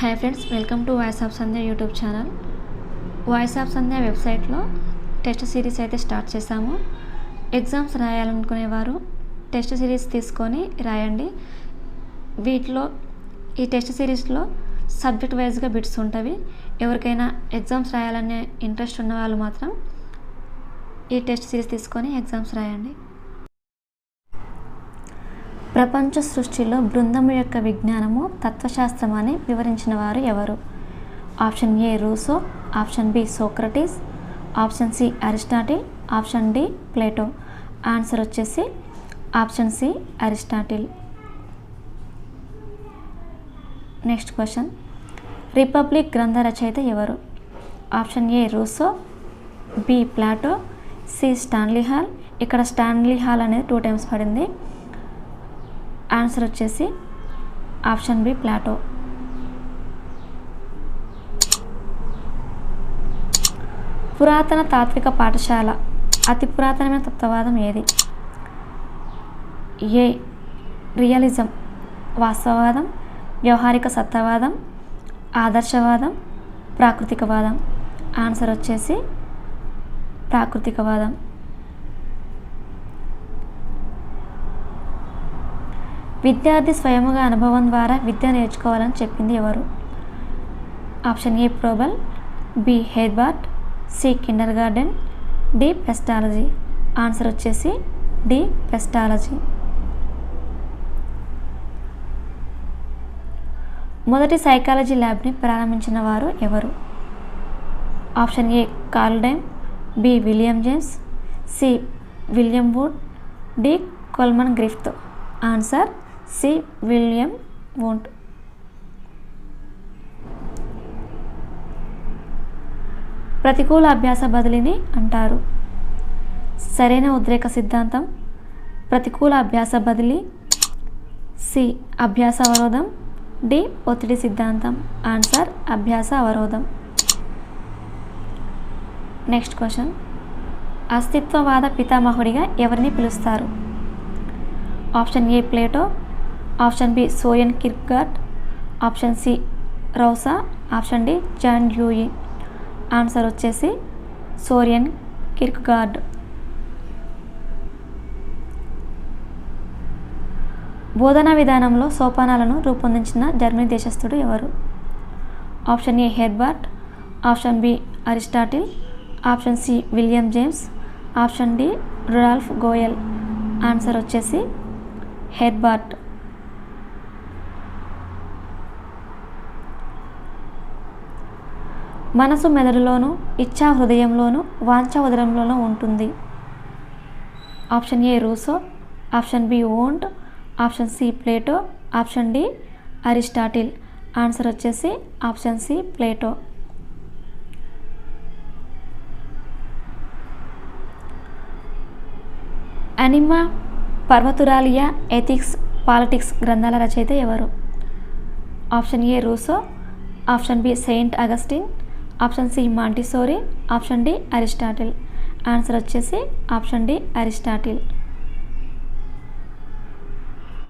Hi friends, welcome to voice of Sandhya YouTube channel. Voice of Sandhya వెబ్సైట్లో test series అయితే start చేశాము. Exams రాయాలనుకునేవారు test series తీసుకొని రాయండి. వీటిలో ఈ టెస్ట్ సిరీస్లో సబ్జెక్ట్ వైజ్గా బిట్స్ ఉంటవి. ఎవరికైనా ఎగ్జామ్స్ రాయాలనే ఇంట్రెస్ట్ ఉన్న వాళ్ళు మాత్రం ఈ టెస్ట్ సిరీస్ తీసుకొని ఎగ్జామ్స్ రాయండి. ప్రపంచ సృష్టిలో బృందము యొక్క విజ్ఞానము తత్వశాస్త్రం అని వివరించిన వారు ఎవరు? Option A Rousseau, option B Socrates, option C Aristotle, option D Plato. Answer వచ్చేసి option C Aristotle. Next question, Republic గ్రంథ రచయిత ఎవరు? Option A Rousseau, B Plato, C Stanley Hall. ఇక్కడ స్టాన్లీ హాల్ అనేది 2 times పడింది. ఆన్సర్ వచ్చేసి option B Plato. పురాతన తాత్విక పాఠశాల అతి పురాతనమైన తత్వవాదం ఏది? ఏ రియలిజం వాస్తవవాదం, వ్యవహారిక సత్తావాదం, ఆదర్శవాదం, ప్రాకృతికవాదం. ఆన్సర్ వచ్చేసి ప్రాకృతికవాదం. విద్యార్థి స్వయముగా అనుభవం ద్వారా విద్య నేర్చుకోవాలని చెప్పింది ఎవరు? Option A Froebel, B Herbart, C kindergarten, D Pestalozzi. Answer వచ్చేసి డి పెస్టాలజీ. మొదటి సైకాలజీ ల్యాబ్ని ప్రారంభించిన వారు ఎవరు? Option A Carl Diem, B William James, C William Wundt, D Coleman Griffith. Answer C William Wundt. ప్రతికూల అభ్యాస బదిలీని అంటారు. సరైన ఉద్రేక సిద్ధాంతం, ప్రతికూల అభ్యాస బదిలీ, సి అభ్యాస అవరోధం, డి ఒత్తిడి సిద్ధాంతం. ఆన్సర్ అభ్యాస అవరోధం. నెక్స్ట్ క్వశ్చన్, అస్తిత్వవాద పితామహుడిగా ఎవరిని పిలుస్తారు? Option A Plato, option B Soren Kierkegaard, option C Rousseau, option D John Dewey. Answer వచ్చేసి సోరెన్ కిర్కెగార్డ్. బోధనా విధానంలో సోపానాలను రూపొందించిన జర్మనీ దేశస్థుడు ఎవరు? Option A Herbart, option B Aristotle, option C William James, option D Rudolf Goel. Answer వచ్చేసి Herbart. మనసు మెదడులోను, ఇచ్ఛా హృదయంలోను, వాంఛ ఉదరంలోనూ ఉంటుంది. Option A Rousseau, option B Wundt, option C Plato, option D Aristotle. Answer వచ్చేసి ఆప్షన్ సి ప్లేటో. అనిమా పర్వతురాలియా ఎథిక్స్ పాలిటిక్స్ గ్రంథాల రచయిత ఎవరు? Option A Rousseau, option B Saint Augustine, option C Montessori, option D Aristotle. Answer వచ్చేసి option D Aristotle.